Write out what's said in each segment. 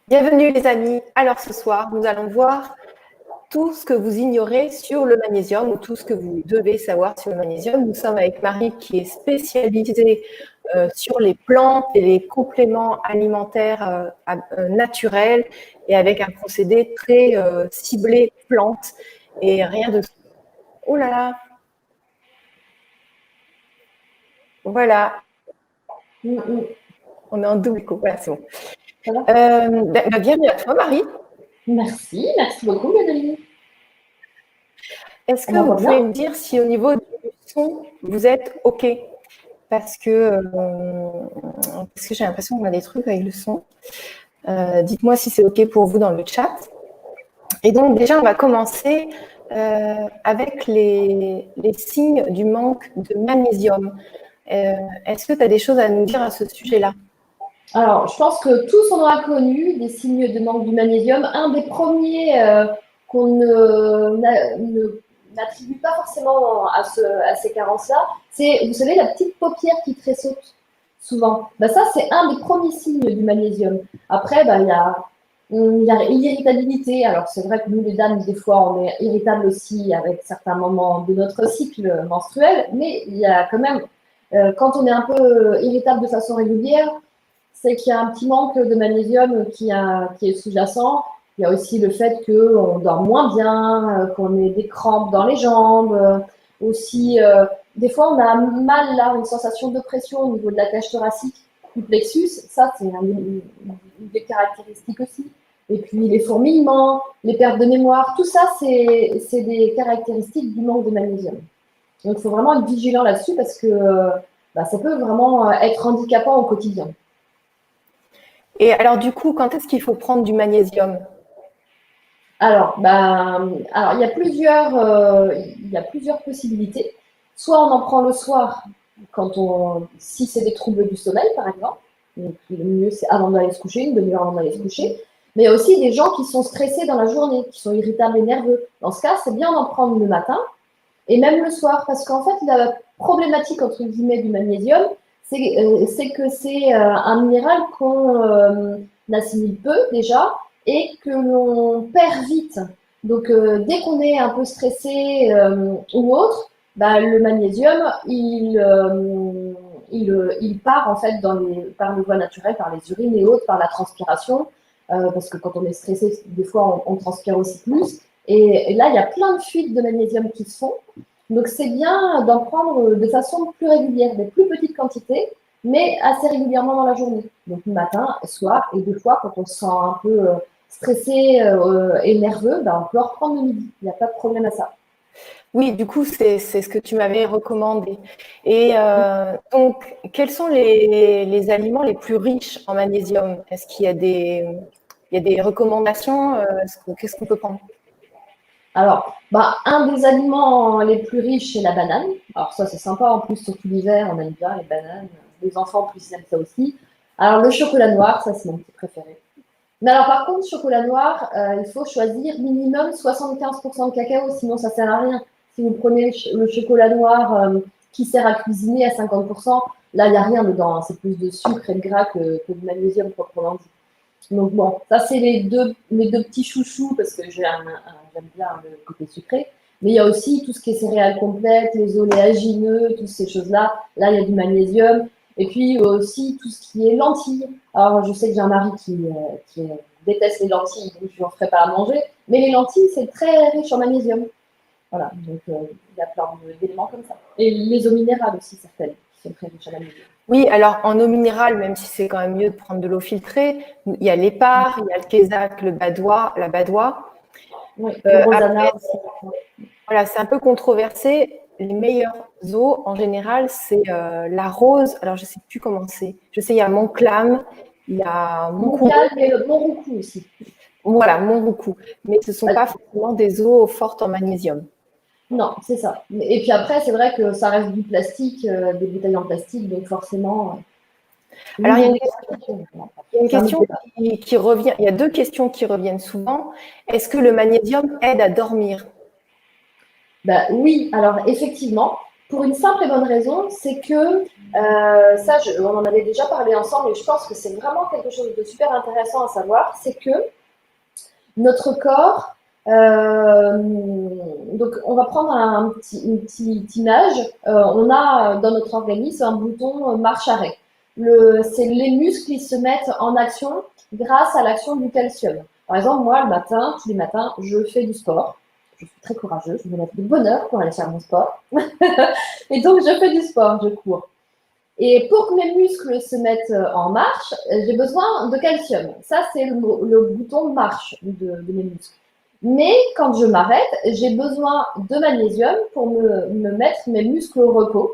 Bienvenue les amis. Alors ce soir, nous allons voir tout ce que vous ignorez sur le magnésium ou tout ce que vous devez savoir sur le magnésium. Nous sommes avec Marie qui est spécialisée sur les plantes et les compléments alimentaires naturels et avec un procédé très ciblé plantes et rien de... Oh là là. Voilà. On est en double coup. Voilà, c'est bon. Bienvenue à toi Marie. Merci beaucoup Madeline. Est-ce que vous pouvez me dire si au niveau du son, vous êtes OK? Parce que j'ai l'impression qu'on a des trucs avec le son. Dites-moi si c'est OK pour vous dans le chat. Et donc déjà, on va commencer avec les signes du manque de magnésium. Est-ce que tu as des choses à nous dire à ce sujet-là? Alors, je pense que tous on aura connu des signes de manque du magnésium. Un des premiers qu'on n'attribue pas forcément à ces carences-là, c'est, vous savez, la petite paupière qui tressaute souvent. Ça, c'est un des premiers signes du magnésium. Après, il y a l'irritabilité. Alors, c'est vrai que nous, les dames, des fois, on est irritables aussi avec certains moments de notre cycle menstruel, mais il y a quand même, quand on est un peu irritable de façon régulière, c'est qu'il y a un petit manque de magnésium qui est sous-jacent. Il y a aussi le fait qu'on dort moins bien, qu'on ait des crampes dans les jambes. Aussi, des fois, on a mal, là, une sensation de pression au niveau de la cage thoracique, du plexus. Ça, c'est une des caractéristiques aussi. Et puis, les fourmillements, les pertes de mémoire, tout ça, c'est des caractéristiques du manque de magnésium. Donc, il faut vraiment être vigilant là-dessus parce que ça peut vraiment être handicapant au quotidien. Et alors, du coup, quand est-ce qu'il faut prendre du magnésium? Alors, il y a plusieurs possibilités. Soit on en prend le soir, si c'est des troubles du sommeil, par exemple. Donc, le mieux, c'est avant d'aller se coucher, une demi-heure avant d'aller se coucher. Mais il y a aussi des gens qui sont stressés dans la journée, qui sont irritables et nerveux. Dans ce cas, c'est bien d'en prendre le matin et même le soir, parce qu'en fait, la problématique, entre guillemets, du magnésium, c'est que c'est un minéral qu'on assimile peu déjà, et que l'on perd vite. Donc, dès qu'on est un peu stressé ou autre, le magnésium, il part en fait par les voies naturelles, par les urines et autres, par la transpiration, parce que quand on est stressé, des fois, on transpire aussi plus. Et là, il y a plein de fuites de magnésium qui se font. Donc, c'est bien d'en prendre de façon plus régulière, des plus petites quantités, mais assez régulièrement dans la journée. Donc, le matin, soir, et des fois, quand on se sent un peu stressé et nerveux, on peut en reprendre le midi. Il n'y a pas de problème à ça. Oui, du coup, c'est ce que tu m'avais recommandé. Et donc, quels sont les aliments les plus riches en magnésium? Est-ce qu'il y a des recommandations? Qu'est-ce qu'on peut prendre? Alors, un des aliments les plus riches, c'est la banane. Alors ça, c'est sympa. En plus, surtout l'hiver, on aime bien les bananes. Les enfants, en plus, ils aiment ça aussi. Alors, le chocolat noir, ça, c'est mon petit préféré. Mais alors, par contre, chocolat noir, il faut choisir minimum 75% de cacao, sinon ça sert à rien. Si vous prenez le chocolat noir qui sert à cuisiner à 50%, là, il n'y a rien dedans. Hein. C'est plus de sucre et de gras que de magnésium proprement dit. Donc bon, ça c'est mes deux petits chouchous parce que j'aime bien le côté sucré. Mais il y a aussi tout ce qui est céréales complètes, les oléagineux, toutes ces choses-là. Là, il y a du magnésium. Et puis aussi tout ce qui est lentilles. Alors, je sais que j'ai un mari qui déteste les lentilles, donc je n'en ferai pas à manger. Mais les lentilles, c'est très riche en magnésium. Voilà, donc il y a plein d'éléments comme ça. Et les eaux minérales aussi, certaines, qui sont très riches en magnésium. Oui, alors en eau minérale, même si c'est quand même mieux de prendre de l'eau filtrée, il y a l'épar, il y a le kézak, la badoie. Oui, le rosana après, aussi. Voilà, c'est un peu controversé. Les meilleures eaux, en général, c'est la rose. Alors, je ne sais plus comment c'est. Je sais, il y a Montclame, il y a Montcalm et Montroucou aussi. Voilà, Montroucou. Mais ce ne sont pas forcément des eaux fortes en magnésium. Non, c'est ça. Et puis après, c'est vrai que ça reste du plastique, des bouteilles en plastique, donc forcément. Alors, il y a une question qui revient. Il y a deux questions qui reviennent souvent. Est-ce que le magnésium aide à dormir? Oui, alors effectivement, Pour une simple et bonne raison, c'est que, on en avait déjà parlé ensemble, et je pense que c'est vraiment quelque chose de super intéressant à savoir, c'est que notre corps, donc on va prendre une petite image, on a dans notre organisme un bouton marche-arrêt. C'est les muscles qui se mettent en action grâce à l'action du calcium. Par exemple, moi, le matin, tous les matins, je fais du sport. Je suis très courageuse, je me lève de bonne heure pour aller faire mon sport. Et donc, je fais du sport, je cours. Et pour que mes muscles se mettent en marche, j'ai besoin de calcium. Ça, c'est le bouton marche de mes muscles. Mais quand je m'arrête, j'ai besoin de magnésium pour me mettre mes muscles au repos.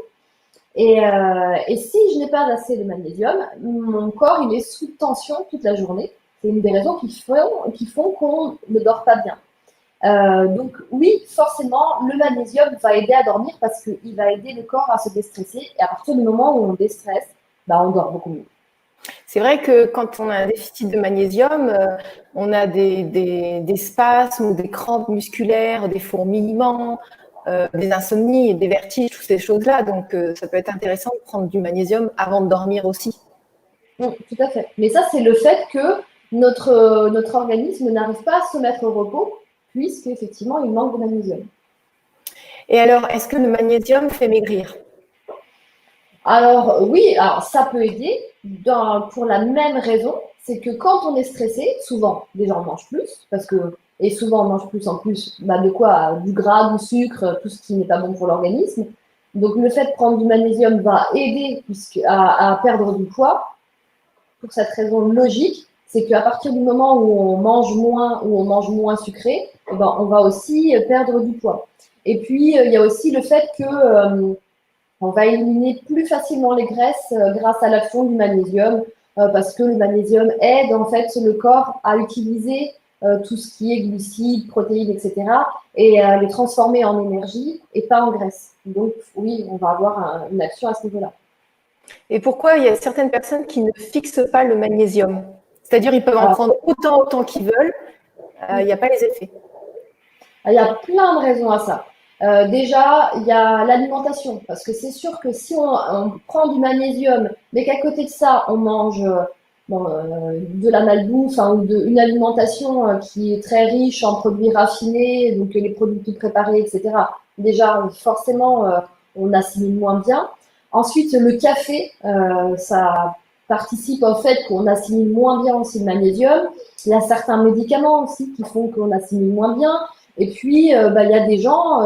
Et si je n'ai pas assez de magnésium, mon corps il est sous tension toute la journée. C'est une des raisons qui font qu'on ne dort pas bien. Donc oui, forcément, le magnésium va aider à dormir parce qu'il va aider le corps à se déstresser. Et à partir du moment où on déstresse, on dort beaucoup mieux. C'est vrai que quand on a un déficit de magnésium, on a des spasmes ou des crampes musculaires, des fourmillements, des insomnies et des vertiges, toutes ces choses-là. Donc, ça peut être intéressant de prendre du magnésium avant de dormir aussi. Tout à fait. Mais ça, c'est le fait que notre organisme n'arrive pas à se mettre au repos puisqu'effectivement, il manque de magnésium. Et alors, est-ce que le magnésium fait maigrir? Alors oui, alors ça peut aider pour la même raison, c'est que quand on est stressé, souvent déjà on mange plus, et souvent on mange plus en plus de quoi? Du gras, du sucre, tout ce qui n'est pas bon pour l'organisme. Donc le fait de prendre du magnésium va aider à perdre du poids. Pour cette raison logique, c'est qu'à partir du moment où on mange moins sucré, on va aussi perdre du poids. Et puis il y a aussi le fait que on va éliminer plus facilement les graisses grâce à l'action du magnésium, parce que le magnésium aide en fait le corps à utiliser tout ce qui est glucides, protéines, etc., et les transformer en énergie et pas en graisse. Donc oui, on va avoir une action à ce niveau-là. Et pourquoi il y a certaines personnes qui ne fixent pas le magnésium? C'est-à-dire ils peuvent en prendre autant qu'ils veulent, il n'y a pas les effets. Il y a plein de raisons à ça. Déjà, il y a l'alimentation, parce que c'est sûr que si on prend du magnésium, mais qu'à côté de ça, on mange de la malbouffe ou une alimentation qui est très riche en produits raffinés, donc les produits tout préparés, etc. Déjà, forcément, on assimile moins bien. Ensuite, le café, ça participe au fait qu'on assimile moins bien aussi le magnésium. Il y a certains médicaments aussi qui font qu'on assimile moins bien. Et puis, il y a des gens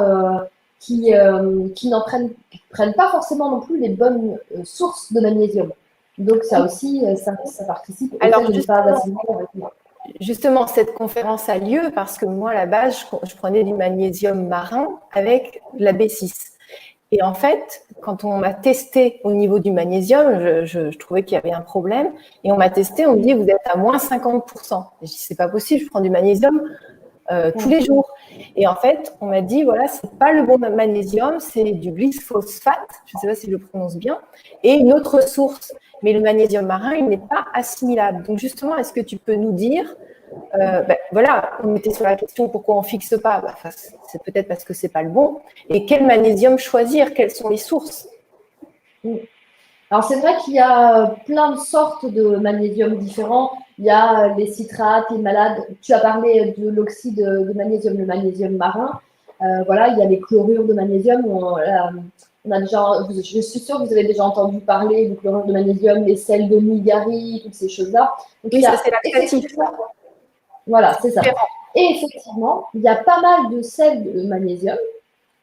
qui n'en prennent pas forcément non plus les bonnes sources de magnésium. Donc, ça aussi, ça participe au fait de ne pas assimiler correctement. Justement, cette conférence a lieu parce que moi, à la base, je prenais du magnésium marin avec la B6. Et en fait, quand on m'a testé au niveau du magnésium, je trouvais qu'il y avait un problème. Et on m'a testé, on me dit, vous êtes à moins 50%. Et je dis, c'est pas possible, je prends du magnésium tous les jours. Et en fait, on m'a dit, voilà, c'est pas le bon magnésium, c'est du glyphosate, je ne sais pas si je le prononce bien, et une autre source. Mais le magnésium marin, il n'est pas assimilable. Donc justement, est-ce que tu peux nous dire, voilà, on était sur la question pourquoi on ne fixe pas, c'est peut-être parce que c'est pas le bon. Et quel magnésium choisir? Quelles sont les sources? Alors c'est vrai qu'il y a plein de sortes de magnésium différents. Il y a les citrates, les malades. Tu as parlé de l'oxyde de magnésium, le magnésium marin. Voilà, il y a les chlorures de magnésium. On a déjà, je suis sûre que vous avez déjà entendu parler du chlorure de magnésium, les sels de Nigari, toutes ces choses-là. Donc, oui, ça c'est laxatif. Voilà, c'est ça. Et effectivement, il y a pas mal de sels de magnésium,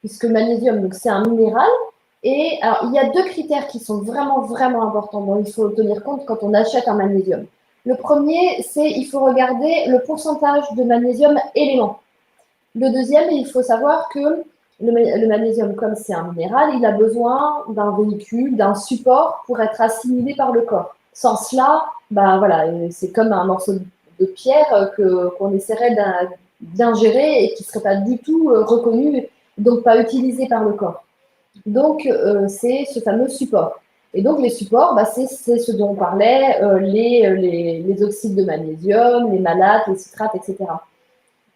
puisque le magnésium, donc c'est un minéral. Et alors, il y a deux critères qui sont vraiment, vraiment importants dont il faut tenir compte quand on achète un magnésium. Le premier, c'est il faut regarder le pourcentage de magnésium élément. Le deuxième, il faut savoir que le magnésium, comme c'est un minéral, il a besoin d'un véhicule, d'un support pour être assimilé par le corps. Sans cela, voilà, c'est comme un morceau de pierre qu'on essaierait d'ingérer et qui ne serait pas du tout reconnu, donc pas utilisé par le corps. Donc, c'est ce fameux support. Et donc, les supports, c'est ce dont on parlait, les oxydes de magnésium, les malates, les citrates, etc.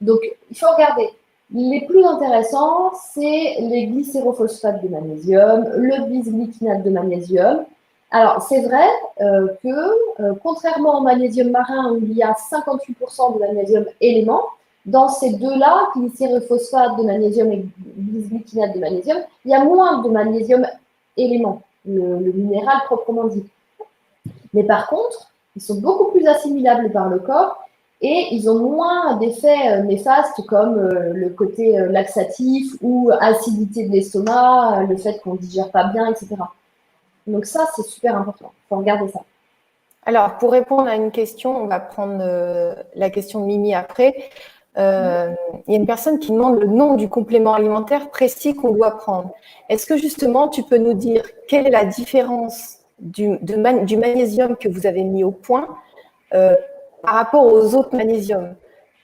Donc, il faut regarder Les plus intéressants, c'est les glycérophosphates de magnésium, le bisglycinate de magnésium. Alors, c'est vrai que, contrairement au magnésium marin où il y a 58% de magnésium élément, dans ces deux-là, glycérophosphate de magnésium et bisglycinate de magnésium, il y a moins de magnésium élément, le minéral proprement dit. Mais par contre, ils sont beaucoup plus assimilables par le corps et ils ont moins d'effets néfastes comme le côté laxatif ou acidité de l'estomac, le fait qu'on ne digère pas bien, etc. Donc ça, c'est super important. Il faut regarder ça. Alors, pour répondre à une question, on va prendre la question de Mimi après. Il y a une personne qui demande le nom du complément alimentaire précis qu'on doit prendre. Est-ce que justement, tu peux nous dire quelle est la différence du magnésium que vous avez mis au point par rapport aux autres magnésiums?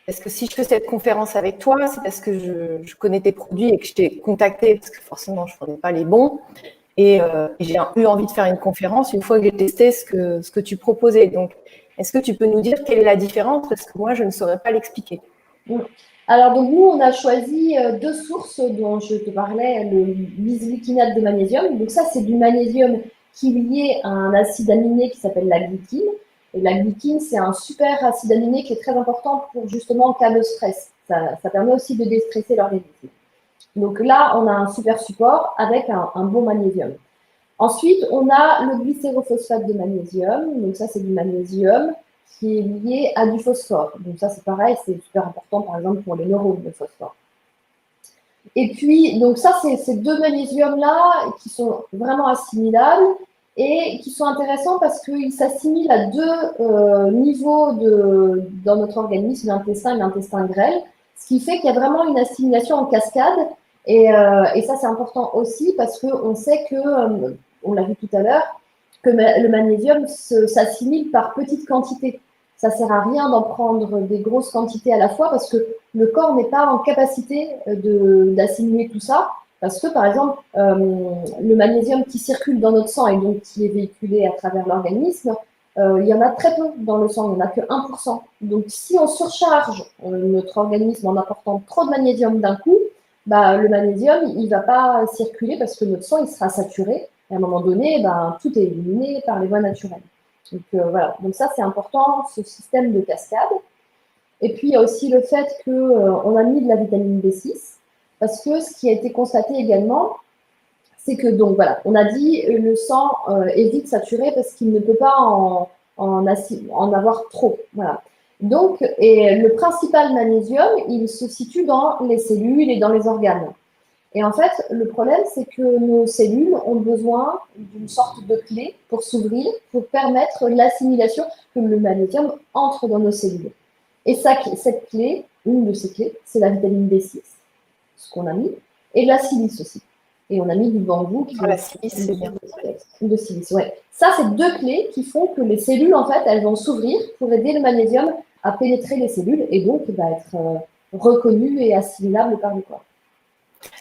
Parce que si je fais cette conférence avec toi, c'est parce que je connais tes produits et que je t'ai contacté, parce que forcément, je ne prenais pas les bons. Et j'ai eu envie de faire une conférence une fois que j'ai testé ce que tu proposais. Donc, est-ce que tu peux nous dire quelle est la différence? Parce que moi, je ne saurais pas l'expliquer. Alors, donc, nous, on a choisi deux sources dont je te parlais, le bisglycinate de magnésium. Donc, ça, c'est du magnésium qui est lié à un acide aminé qui s'appelle la glycine. Et la glycine, c'est un super acide aminé qui est très important pour justement en cas de stress. Ça permet aussi de déstresser l'organisme. Donc là, on a un super support avec un bon magnésium. Ensuite, on a le glycérophosphate de magnésium. Donc ça, c'est du magnésium qui est lié à du phosphore. Donc ça, c'est pareil, c'est super important, par exemple, pour les neurones, le phosphore. Et puis, donc ça, c'est ces deux magnésiums-là qui sont vraiment assimilables et qui sont intéressants parce qu'ils s'assimilent à deux niveaux dans notre organisme, l'intestin et l'intestin grêle, ce qui fait qu'il y a vraiment une assimilation en cascade. Et ça, c'est important aussi parce qu'on sait que, on l'a vu tout à l'heure, que le magnésium s'assimile par petites quantités. Ça ne sert à rien d'en prendre des grosses quantités à la fois parce que le corps n'est pas en capacité d'assimiler tout ça. Parce que, par exemple, le magnésium qui circule dans notre sang et donc qui est véhiculé à travers l'organisme, il y en a très peu dans le sang, il n'y en a que 1%. Donc, si on surcharge notre organisme en apportant trop de magnésium d'un coup, bah, le magnésium, il ne va pas circuler parce que notre sang, il sera saturé. Et à un moment donné, bah, tout est éliminé par les voies naturelles. Donc, voilà. Donc, ça, c'est important, ce système de cascade. Et puis, il y a aussi le fait qu'on a mis de la vitamine B6, parce que ce qui a été constaté également, c'est que, donc voilà, on a dit le sang est vite saturé parce qu'il ne peut pas en avoir trop. Voilà. Donc, et le principal magnésium, il se situe dans les cellules et dans les organes. Et en fait, le problème, c'est que nos cellules ont besoin d'une sorte de clé pour s'ouvrir, pour permettre l'assimilation, que le magnésium entre dans nos cellules. Et cette clé, une de ces clés, c'est la vitamine B6, ce qu'on a mis, et de la silice aussi. Et on a mis du bambou. Qui la silice, c'est bien. De silice, ouais. Ça, c'est deux clés qui font que les cellules, en fait, elles vont s'ouvrir pour aider le magnésium à pénétrer les cellules et donc être reconnu et assimilable par le corps.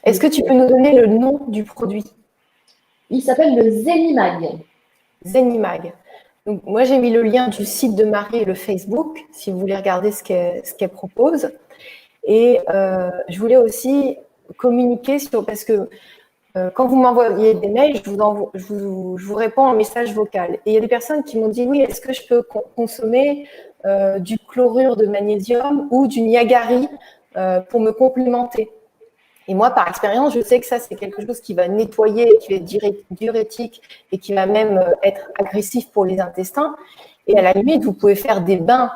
Est-ce que tu peux nous donner le nom du produit? Il s'appelle le Zenimag. Zenimag. Donc, moi, j'ai mis le lien du site de Marie et le Facebook, si vous voulez regarder ce qu'elle propose. Et je voulais aussi communiquer sur, parce que quand vous m'envoyez des mails, je vous réponds en message vocal. Et il y a des personnes qui m'ont dit, oui, est-ce que je peux consommer du chlorure de magnésium ou du Niagari pour me complémenter? Et moi, par expérience, je sais que ça, c'est quelque chose qui va nettoyer, qui va être diurétique et qui va même être agressif pour les intestins. Et à la limite, vous pouvez faire des bains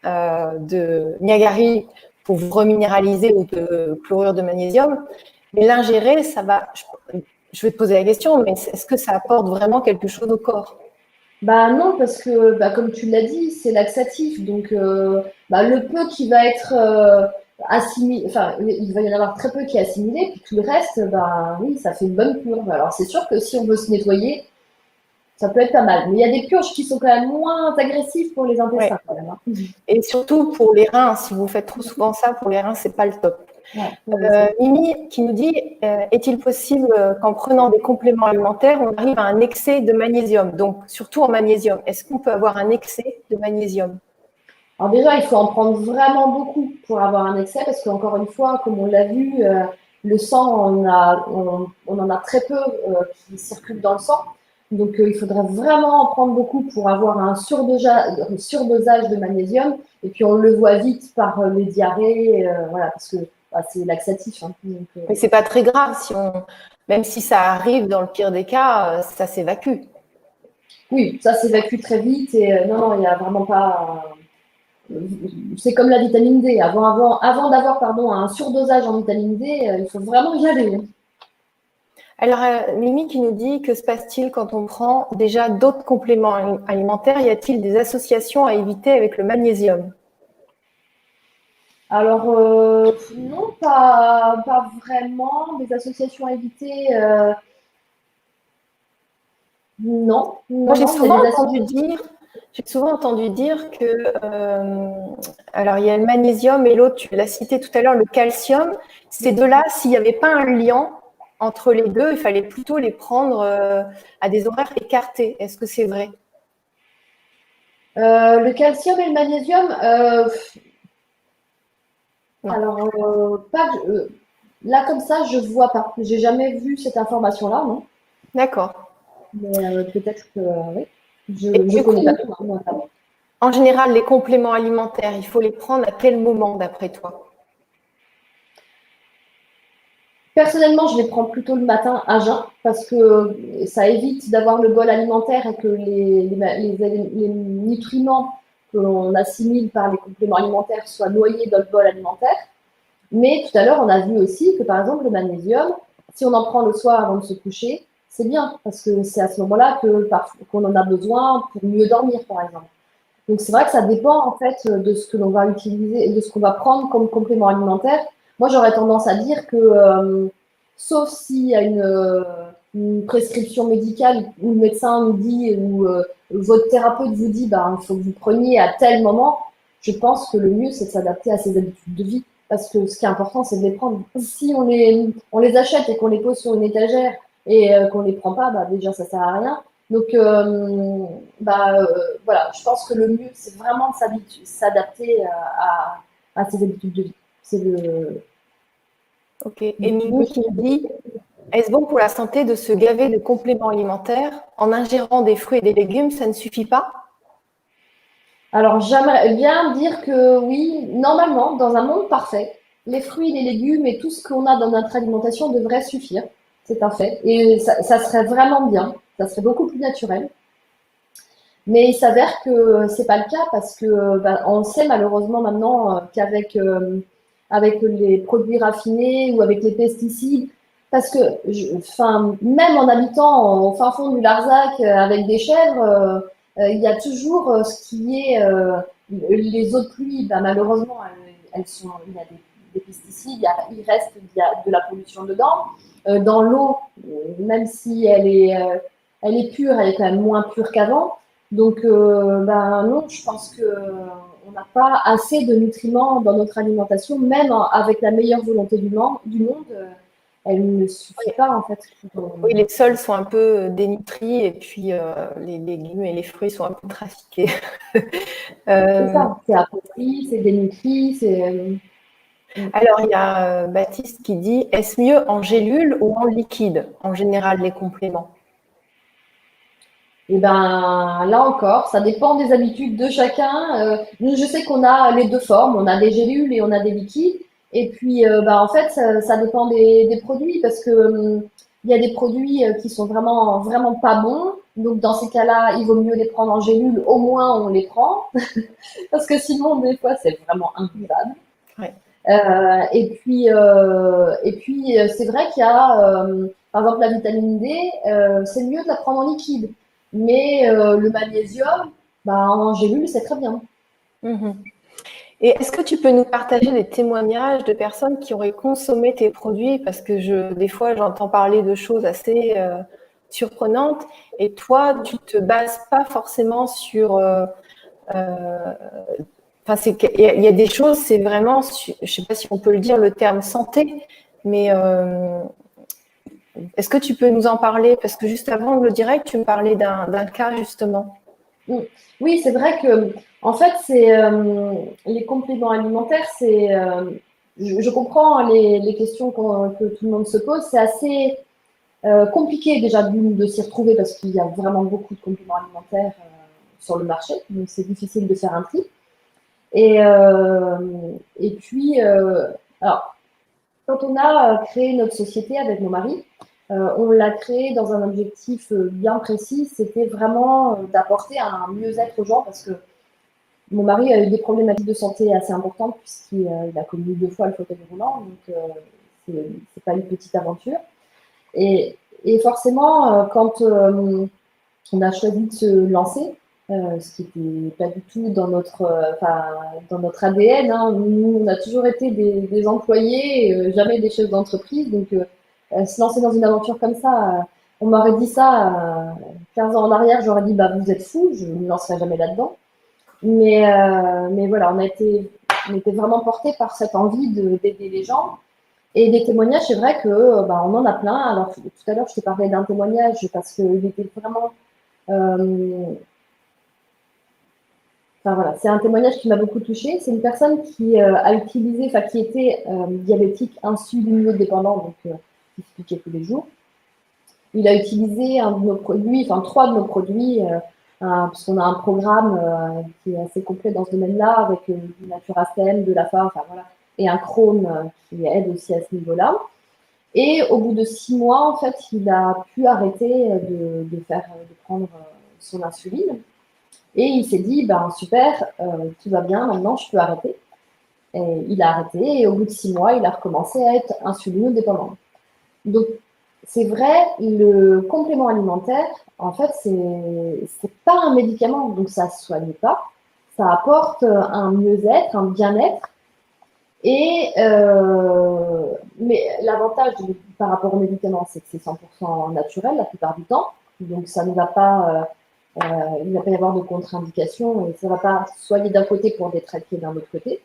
de Niagari pour vous reminéraliser ou de chlorure de magnésium. Mais l'ingérer, ça va. Je vais te poser la question, mais est-ce que ça apporte vraiment quelque chose au corps? Bah non, parce que, comme tu l'as dit, c'est laxatif. Donc, le peu qui va être assimilé, enfin, il va y en avoir très peu qui est assimilé, puis tout le reste, oui, ça fait une bonne purge. Alors, c'est sûr que si on veut se nettoyer, ça peut être pas mal. Mais il y a des purges qui sont quand même moins agressives pour les intestins. Ouais. Quand même, hein. Et surtout pour les reins, si vous faites trop souvent ça, pour les reins, c'est pas le top. Ouais, Mimi qui nous dit, est-il possible qu'en prenant des compléments alimentaires, on arrive à un excès de magnésium? Donc, surtout en magnésium. Est-ce qu'on peut avoir un excès de magnésium? Alors déjà, il faut en prendre vraiment beaucoup pour avoir un excès, parce qu'encore une fois, comme on l'a vu, le sang, on en a très peu qui circule dans le sang. Donc, il faudrait vraiment en prendre beaucoup pour avoir un surdosage de magnésium. Et puis, on le voit vite par les diarrhées, voilà, parce que c'est laxatif. Hein. Donc, Mais c'est pas très grave même si ça arrive dans le pire des cas, ça s'évacue. oui, ça s'évacue très vite et non, il n'y a vraiment pas. C'est comme la vitamine D. Avant d'avoir un surdosage en vitamine D, il faut vraiment y aller. Alors, Mimi qui nous dit, que se passe-t-il quand on prend déjà d'autres compléments alimentaires? Y a-t-il des associations à éviter avec le magnésium? Alors, non, pas vraiment. Des associations à éviter, non. Moi, Non, non, il y a des associations. j'ai souvent entendu dire que, alors il y a le magnésium et l'autre, tu l'as cité tout à l'heure, le calcium. Ces deux-là, s'il n'y avait pas un lien entre les deux, il fallait plutôt les prendre à des horaires écartés. Est-ce que c'est vrai? Le calcium et le magnésium, Non. alors, là, comme ça, je vois pas. J'ai jamais vu cette information-là, non. D'accord. Mais peut-être que oui. Je Et ne du connais coup, pas tout, hein, notamment. en général, les compléments alimentaires, il faut les prendre à quel moment d'après toi? Personnellement, je les prends plutôt le matin à jeun parce que ça évite d'avoir le bol alimentaire et que les nutriments que l'on assimile par les compléments alimentaires soient noyés dans le bol alimentaire. Mais tout à l'heure, on a vu aussi que par exemple, le magnésium, si on en prend le soir avant de se coucher, c'est bien parce que c'est à ce moment-là qu'on en a besoin pour mieux dormir, par exemple. Donc c'est vrai que ça dépend en fait de ce que l'on va utiliser, de ce qu'on va prendre comme complément alimentaire. Moi, j'aurais tendance à dire que, sauf s'il y a une prescription médicale où le médecin nous dit, ou votre thérapeute vous dit, il faut que vous preniez à tel moment, je pense que le mieux, c'est de s'adapter à ses habitudes de vie. Parce que ce qui est important, c'est de les prendre. Si on les achète et qu'on les pose sur une étagère et qu'on ne les prend pas, déjà, ça ne sert à rien. Donc, voilà, je pense que le mieux, c'est vraiment de s'adapter à ses habitudes de vie. C'est le. Ok. Et Mimi qui nous dit, est-ce bon pour la santé de se gaver de compléments alimentaires en ingérant des fruits et des légumes? Ça ne suffit pas? Alors, j'aimerais bien dire que oui, normalement, dans un monde parfait, les fruits, les légumes et tout ce qu'on a dans notre alimentation devrait suffire. C'est un fait. Et ça serait vraiment bien. Ça serait beaucoup plus naturel. Mais il s'avère que c'est pas le cas parce que on sait malheureusement maintenant qu'avec avec les produits raffinés ou avec les pesticides, parce que même en habitant au fin fond du Larzac avec des chèvres, il y a toujours ce qui est les eaux de pluie. Malheureusement, il y a des pesticides, il reste il y a de la pollution dedans. Dans l'eau, même si elle est pure, elle est quand même moins pure qu'avant. Donc, non, je pense qu'on n'a pas assez de nutriments dans notre alimentation, même avec la meilleure volonté du monde, elle ne suffit pas en fait. Oui, les sols sont un peu dénutris et puis les légumes et les fruits sont un peu trafiqués. C'est ça, c'est appauvri, c'est dénutri, c'est. Alors, il y a Baptiste qui dit, est-ce mieux en gélule ou en liquide, en général, les compléments? Et là encore, ça dépend des habitudes de chacun. Nous, je sais qu'on a les deux formes, on a des gélules et on a des liquides. Et puis, en fait, ça dépend des produits parce que il y a des produits qui sont vraiment, vraiment pas bons. Donc, dans ces cas-là, il vaut mieux les prendre en gélule. Au moins, on les prend parce que sinon, des fois, c'est vraiment imbuvable. Ouais. C'est vrai qu'il y a, par exemple, la vitamine D, c'est mieux de la prendre en liquide. Mais le magnésium, en gélule, c'est très bien. Mhm. Et est-ce que tu peux nous partager des témoignages de personnes qui auraient consommé tes produits? Parce que des fois, j'entends parler de choses assez surprenantes. Et toi, tu ne te bases pas forcément sur... il y a des choses, c'est vraiment, je ne sais pas si on peut le dire, le terme santé, mais est-ce que tu peux nous en parler? Parce que juste avant le direct, tu me parlais d'un cas justement. Oui, c'est vrai que, en fait, c'est les compléments alimentaires, c'est, je comprends les questions que tout le monde se pose. C'est assez compliqué déjà de s'y retrouver parce qu'il y a vraiment beaucoup de compléments alimentaires sur le marché, donc c'est difficile de faire un tri. Et, et puis, alors, quand on a créé notre société avec mon mari, on l'a créé dans un objectif bien précis. C'était vraiment d'apporter un mieux-être aux gens parce que mon mari a eu des problématiques de santé assez importantes puisqu'il a connu 2 fois le fauteuil roulant, donc c'est pas une petite aventure. Et, et forcément, quand on a choisi de se lancer, ce qui n'était pas du tout dans notre ADN. Hein. Nous, on a toujours été des employés, jamais des chefs d'entreprise. Donc, se lancer dans une aventure comme ça, on m'aurait dit ça 15 ans en arrière, j'aurais dit bah, vous êtes fous, je ne me lancerai jamais là-dedans. Mais voilà, on était vraiment portés par cette envie d'aider les gens. Et des témoignages, c'est vrai que bah, on en a plein. Alors, tout à l'heure, je te parlais d'un témoignage parce qu'il était vraiment enfin voilà, c'est un témoignage qui m'a beaucoup touchée. C'est une personne qui a utilisé, enfin qui était diabétique insulinodépendant, donc qui se piquait tous les jours. Il a utilisé un de nos produits, enfin 3 de nos produits, parce qu'on a un programme qui est assez complet dans ce domaine-là, avec du Naturastém, de la FA, enfin voilà, et un Chrome qui aide aussi à ce niveau-là. Et au bout de 6 mois, en fait, il a pu arrêter de prendre son insuline. Et il s'est dit, ben super, tout va bien, maintenant je peux arrêter. Et il a arrêté et au bout de 6 mois, il a recommencé à être insulinodépendant. Donc, c'est vrai, le complément alimentaire, en fait, c'est pas un médicament, donc ça ne soigne pas. Ça apporte un mieux-être, un bien-être. Et mais l'avantage par rapport aux médicaments, c'est que c'est 100% naturel la plupart du temps. Donc, ça ne va pas il ne va pas y avoir de contre-indication et ça ne va pas soigner d'un côté pour détraquer d'un autre côté.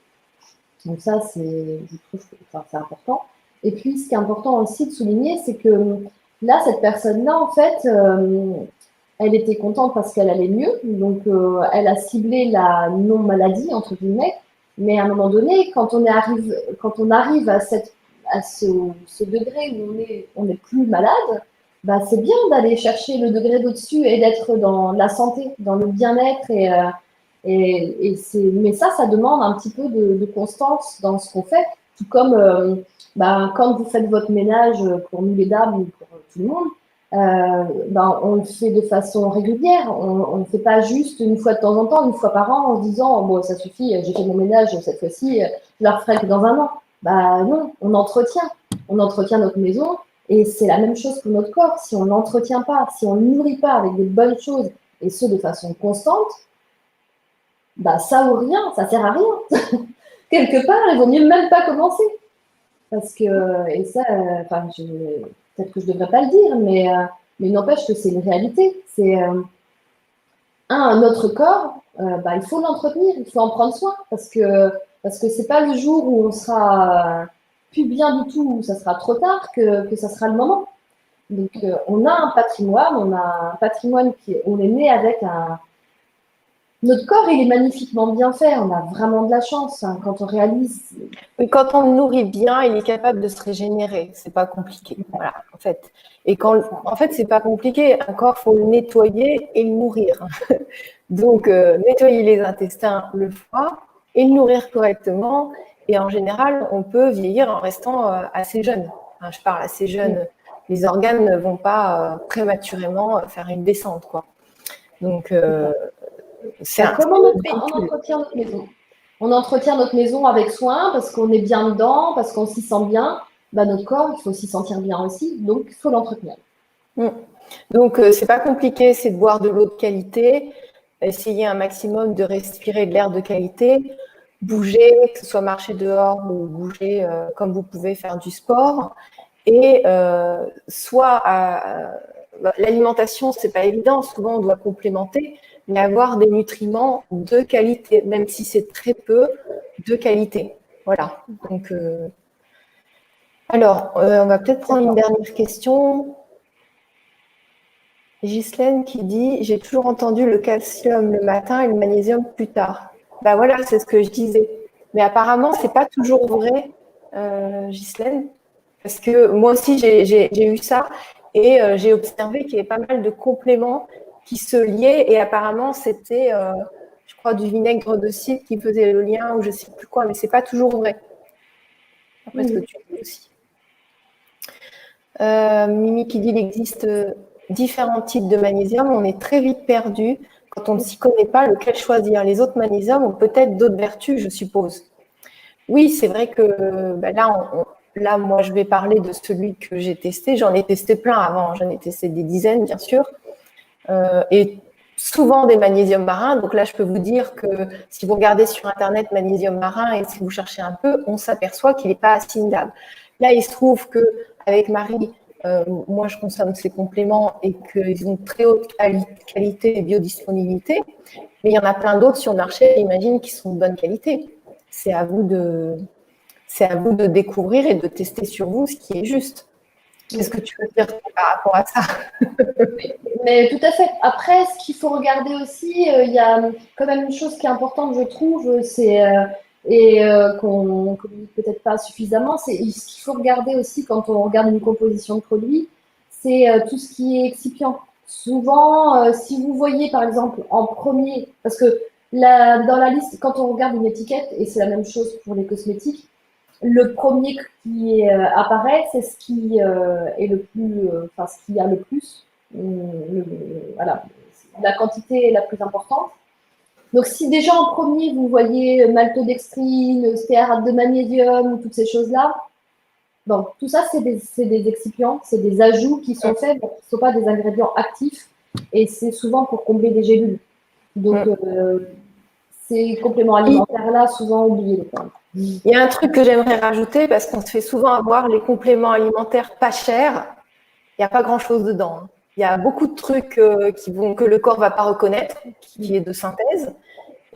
Donc ça, je trouve que c'est important. Et puis, ce qui est important aussi de souligner, c'est que là, cette personne-là, en fait, elle était contente parce qu'elle allait mieux. Donc, elle a ciblé la non-maladie, entre guillemets. Mais à un moment donné, quand on arrive à ce degré où on est plus malade, bah, c'est bien d'aller chercher le degré d'au-dessus et d'être dans la santé, dans le bien-être. Mais ça demande un petit peu de constance dans ce qu'on fait. Tout comme quand vous faites votre ménage, pour nous les dames ou pour tout le monde, on le fait de façon régulière. On ne fait pas juste une fois de temps en temps, une fois par an, en se disant bon, ça suffit, j'ai fait mon ménage cette fois-ci, je la referai que dans un an. Bah non, on entretient notre maison et c'est la même chose pour notre corps. Si on ne l'entretient pas, si on ne le nourrit pas avec des bonnes choses et ce de façon constante, bah ça ou rien, ça sert à rien. Quelque part, il vaut mieux même pas commencer. Parce que, et ça, peut-être que je ne devrais pas le dire, mais n'empêche que c'est une réalité. C'est notre corps, il faut l'entretenir, il faut en prendre soin, parce que c'est pas le jour où on sera plus bien du tout, où ça sera trop tard, que ça sera le moment. Donc, on a un patrimoine on est né avec un. Notre corps, il est magnifiquement bien fait. On a vraiment de la chance quand on réalise. Oui, quand on le nourrit bien, il est capable de se régénérer. C'est pas compliqué. Voilà, en fait. Et en fait, c'est pas compliqué. Un corps, faut le nettoyer et le nourrir. Donc, nettoyer les intestins, le foie, et le nourrir correctement. Et en général, on peut vieillir en restant assez jeune. Enfin, je parle assez jeune. Les organes ne vont pas prématurément faire une descente, quoi. Donc, Comment on entretient notre maison? On entretient notre maison avec soin parce qu'on est bien dedans, parce qu'on s'y sent bien. Notre corps, il faut s'y sentir bien aussi, donc il faut l'entretenir. Donc, c'est pas compliqué, c'est de boire de l'eau de qualité, essayer un maximum de respirer de l'air de qualité, bouger, que ce soit marcher dehors ou bouger comme vous pouvez faire du sport. Et l'alimentation, c'est pas évident, souvent on doit complémenter, mais avoir des nutriments de qualité, même si c'est très peu, de qualité. Voilà. Donc, alors, on va peut-être prendre une dernière question. Ghislaine qui dit « J'ai toujours entendu le calcium le matin et le magnésium plus tard ». Ben voilà, c'est ce que je disais. Mais apparemment, ce n'est pas toujours vrai, Ghislaine, parce que moi aussi, j'ai eu ça et j'ai observé qu'il y avait pas mal de compléments qui se liaient et apparemment, c'était, je crois, du vinaigre de cidre qui faisait le lien ou je ne sais plus quoi, mais ce n'est pas toujours vrai. Après ce que tu dis aussi. Mimi qui dit qu'il existe différents types de magnésium. On est très vite perdu quand on ne s'y connaît pas lequel choisir. Les autres magnésiums ont peut-être d'autres vertus, je suppose. Oui, c'est vrai que là, moi, je vais parler de celui que j'ai testé. J'en ai testé plein avant. J'en ai testé des dizaines, bien sûr. Et souvent des magnésiums marins. Donc là, je peux vous dire que si vous regardez sur Internet magnésium marin et si vous cherchez un peu, on s'aperçoit qu'il n'est pas assimilable. Là, il se trouve qu'avec Marie, moi, je consomme ces compléments et qu'ils ont très haute qualité et biodisponibilité. Mais il y en a plein d'autres sur le marché, j'imagine, qui sont de bonne qualité. C'est à vous de découvrir et de tester sur vous ce qui est juste. Qu'est-ce que tu veux dire par rapport à ça? Mais tout à fait. Après, ce qu'il faut regarder aussi, il y a quand même une chose qui est importante, je trouve, c'est qu'on ne communique peut-être pas suffisamment, c'est ce qu'il faut regarder aussi quand on regarde une composition de produit, c'est tout ce qui est excipient. Souvent, si vous voyez par exemple en premier, parce que dans la liste, quand on regarde une étiquette, et c'est la même chose pour les cosmétiques, le premier qui apparaît, c'est ce qui est le plus, ce qui a le plus. Voilà, la quantité est la plus importante. Donc, si déjà en premier, vous voyez maltodextrine, stéarate de magnésium, toutes ces choses-là, bon, tout ça, c'est des excipients, c'est des ajouts qui sont faits, mais qui ne sont pas des ingrédients actifs, et c'est souvent pour combler des gélules. Donc, ces compléments alimentaires-là, souvent oubliés. Il y a un truc que j'aimerais rajouter, parce qu'on se fait souvent avoir les compléments alimentaires pas chers, il n'y a pas grand-chose dedans. Il y a beaucoup de trucs que le corps ne va pas reconnaître, qui est de synthèse,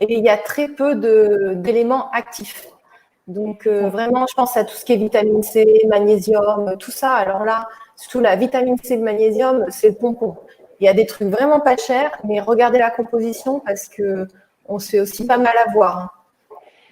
et il y a très peu d'éléments actifs. Donc, vraiment, je pense à tout ce qui est vitamine C, magnésium, tout ça. Alors là, surtout la vitamine C, le magnésium, c'est le pompon. Il y a des trucs vraiment pas chers, mais regardez la composition parce qu'on se fait aussi pas mal avoir.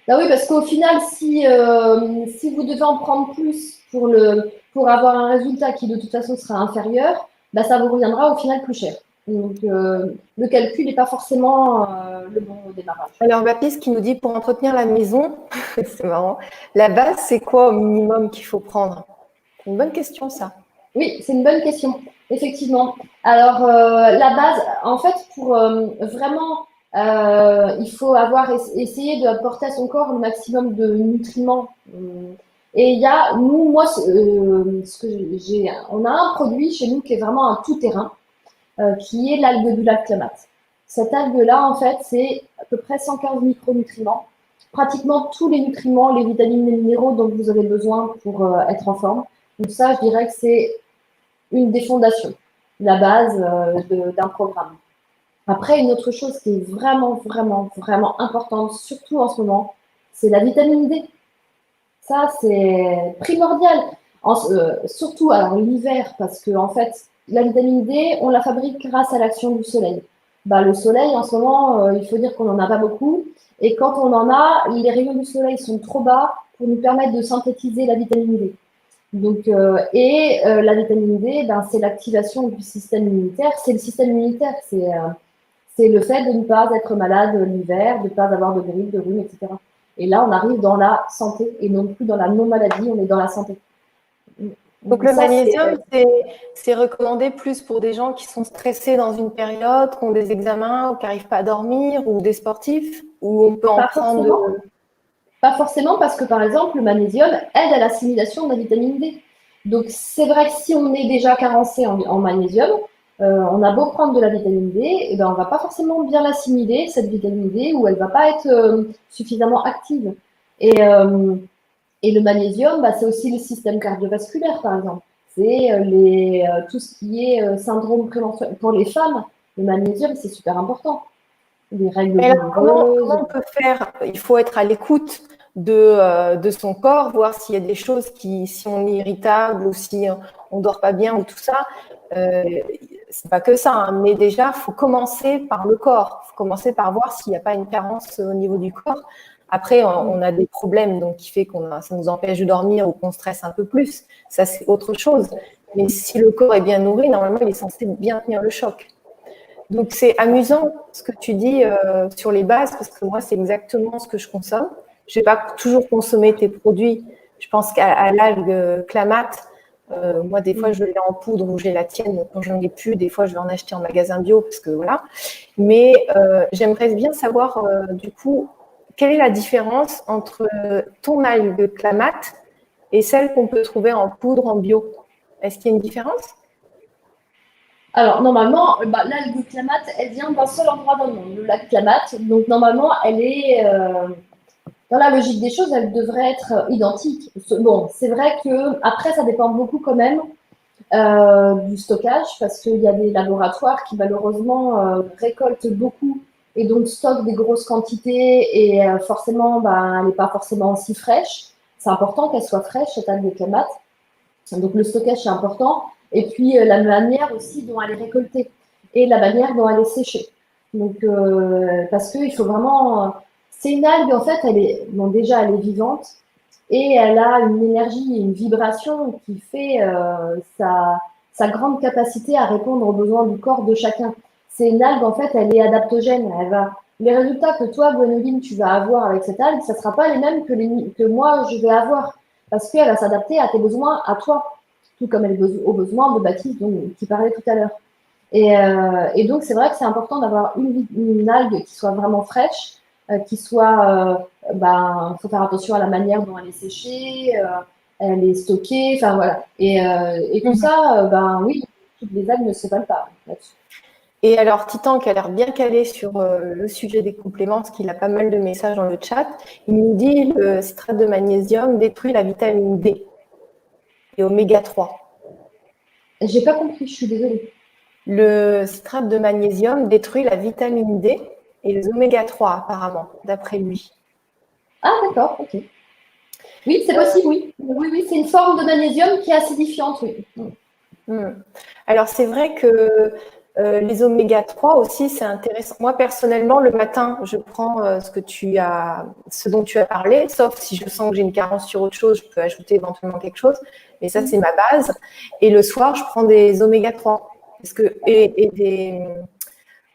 Bah oui, parce qu'au final, si vous devez en prendre plus pour avoir un résultat qui de toute façon sera inférieur, bah ça vous reviendra au final plus cher. Donc le calcul n'est pas forcément le bon démarrage. Alors Baptiste qui nous dit pour entretenir la maison, c'est marrant, la base c'est quoi au minimum qu'il faut prendre? C'est une bonne question ça. Oui, c'est une bonne question, effectivement. Alors la base, en fait, pour vraiment il faut essayé d'apporter à son corps le maximum de nutriments. Et il y a, on a un produit chez nous qui est vraiment un tout-terrain, qui est l'algue du lac Clamate. Cette algue-là, en fait, c'est à peu près 115 micronutriments. Pratiquement tous les nutriments, les vitamines et les minéraux dont vous avez besoin pour être en forme. Donc ça, je dirais que c'est une des fondations, la base d'un programme. Après, une autre chose qui est vraiment, vraiment, vraiment importante, surtout en ce moment, c'est la vitamine D. Ça, c'est primordial. Surtout, alors l'hiver, parce que en fait, la vitamine D, on la fabrique grâce à l'action du soleil. Bah, le soleil, en ce moment, il faut dire qu'on n'en a pas beaucoup. Et quand on en a, les rayons du soleil sont trop bas pour nous permettre de synthétiser la vitamine D. Donc, la vitamine D, ben, c'est l'activation du système immunitaire. C'est le système immunitaire, c'est le fait de ne pas être malade l'hiver, de ne pas avoir de grippe, de rhume, etc. Et là, on arrive dans la santé et non plus dans la non-maladie, on est dans la santé. Donc le magnésium, c'est recommandé plus pour des gens qui sont stressés dans une période, qui ont des examens ou qui n'arrivent pas à dormir, ou des sportifs, ou on peut en prendre Pas forcément, parce que par exemple, le magnésium aide à l'assimilation de la vitamine D. Donc c'est vrai que si on est déjà carencé en magnésium, on a beau prendre de la vitamine D, et ben on va pas forcément bien l'assimiler, cette vitamine D, ou elle va pas être suffisamment active. Et le magnésium, bah, c'est aussi le système cardiovasculaire, par exemple. C'est tout ce qui est syndrome prémenstruel. Pour les femmes, le magnésium, c'est super important. Les règles douloureuses. Comment on peut faire? Il faut être à l'écoute de son corps, voir s'il y a des choses si on est irritable ou si on ne dort pas bien ou tout ça. c'est pas que ça, hein, mais déjà, il faut commencer par le corps. Il faut commencer par voir s'il n'y a pas une carence au niveau du corps. Après, on a des problèmes donc, qui fait ça nous empêche de dormir ou qu'on stresse un peu plus. Ça, c'est autre chose. Mais si le corps est bien nourri, normalement, il est censé bien tenir le choc. Donc, c'est amusant ce que tu dis sur les bases, parce que moi, c'est exactement ce que je consomme. Je ne vais pas toujours consommer tes produits. Je pense qu'à l'algue Clamat, moi, des fois, je l'ai en poudre ou j'ai la tienne quand j'en ai plus. Des fois, je vais en acheter en magasin bio, parce que voilà. Mais j'aimerais bien savoir, du coup, quelle est la différence entre ton algue Clamat et celle qu'on peut trouver en poudre en bio? Est-ce qu'il y a une différence? Alors, normalement, l'algue Clamat, elle vient d'un seul endroit dans le monde, le lac Clamat. Donc, normalement, elle est, dans la logique des choses, elle devrait être identique. Bon, c'est vrai que après, ça dépend beaucoup quand même du stockage, parce qu'il y a des laboratoires qui, malheureusement, récoltent beaucoup et donc stockent des grosses quantités et forcément, elle n'est pas forcément aussi fraîche. C'est important qu'elle soit fraîche, cette algue Clamat. Donc, le stockage, c'est important. Et puis, la manière aussi dont elle est récoltée et la manière dont elle est séchée. Donc, parce qu'il faut vraiment… c'est une algue, en fait, déjà, elle est vivante et elle a une énergie et une vibration qui fait sa grande capacité à répondre aux besoins du corps de chacun. C'est une algue, en fait, elle est adaptogène. Les résultats que toi, Gwénoline, tu vas avoir avec cette algue, ça ne sera pas les mêmes que moi, je vais avoir. Parce qu'elle va s'adapter à tes besoins, à toi, tout comme elle est aux besoins de Baptiste, qui parlait tout à l'heure. Et donc, c'est vrai que c'est important d'avoir une algue qui soit vraiment fraîche, qui soit… faut faire attention à la manière dont elle est séchée, elle est stockée, enfin voilà. Et tout ça, oui, toutes les algues ne se valent pas là-dessus. Et alors, Titan, qui a l'air bien calé sur le sujet des compléments, parce qu'il a pas mal de messages dans le chat, il nous dit le citrate de magnésium détruit la vitamine D et oméga 3. J'ai pas compris, je suis désolée. Le citrate de magnésium détruit la vitamine D et les oméga 3, apparemment, d'après lui. Ah, d'accord, ok. Oui, c'est possible, oui. Oui, c'est une forme de magnésium qui est acidifiante, oui. Alors, c'est vrai que les oméga 3 aussi, c'est intéressant. Moi, personnellement, le matin, je prends ce dont tu as parlé, sauf si je sens que j'ai une carence sur autre chose, je peux ajouter éventuellement quelque chose. Mais ça, c'est ma base. Et le soir, je prends des oméga 3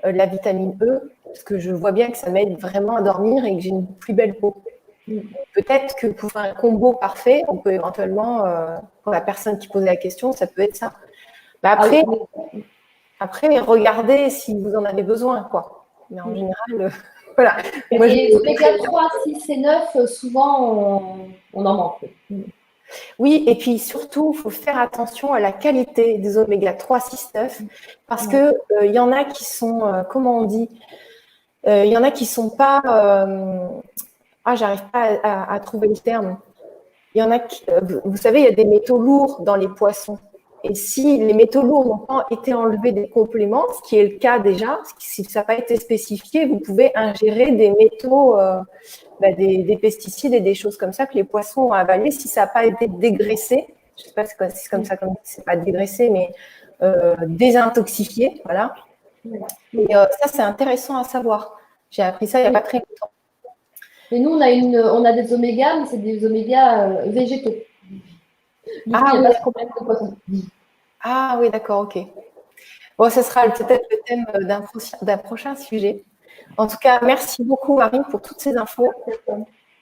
la vitamine E, parce que je vois bien que ça m'aide vraiment à dormir et que j'ai une plus belle peau. Peut-être que pour faire un combo parfait, on peut éventuellement, pour la personne qui posait la question, ça peut être ça. Mais après, regardez si vous en avez besoin, quoi. Mais en général, voilà. Moi, les oméga 3, 6 et 9, souvent, on en manque. Oui, et puis surtout, il faut faire attention à la qualité des oméga 3, 6, 9, parce que y en a qui sont, comment on dit, il y en a qui sont pas, j'arrive pas à trouver le terme. Il y en a qui, vous savez, il y a des métaux lourds dans les poissons. Et si les métaux lourds n'ont pas été enlevés des compléments, ce qui est le cas déjà, si ça n'a pas été spécifié, vous pouvez ingérer des métaux, des pesticides et des choses comme ça que les poissons ont avalé si ça n'a pas été dégraissé. Je ne sais pas si c'est comme ça, c'est pas dégraissé, mais désintoxifié, voilà. Et ça, c'est intéressant à savoir. J'ai appris ça il n'y a pas très longtemps. Et nous, on a des omégas, mais c'est des omégas végétaux. Il n'y a pas ce problème de poisson. Ah oui, d'accord, ok. Bon, ce sera peut-être le thème d'un prochain sujet. En tout cas, merci beaucoup, Marie, pour toutes ces infos.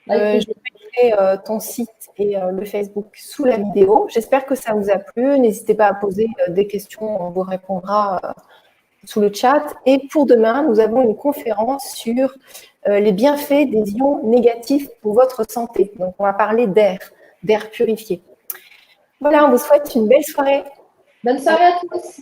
Je mettrai ton site et le Facebook sous la vidéo. J'espère que ça vous a plu. N'hésitez pas à poser des questions, on vous répondra sous le chat. Et pour demain, nous avons une conférence sur les bienfaits des ions négatifs pour votre santé. Donc, on va parler d'air purifié. Voilà, on vous souhaite une belle soirée. Bonne soirée à tous.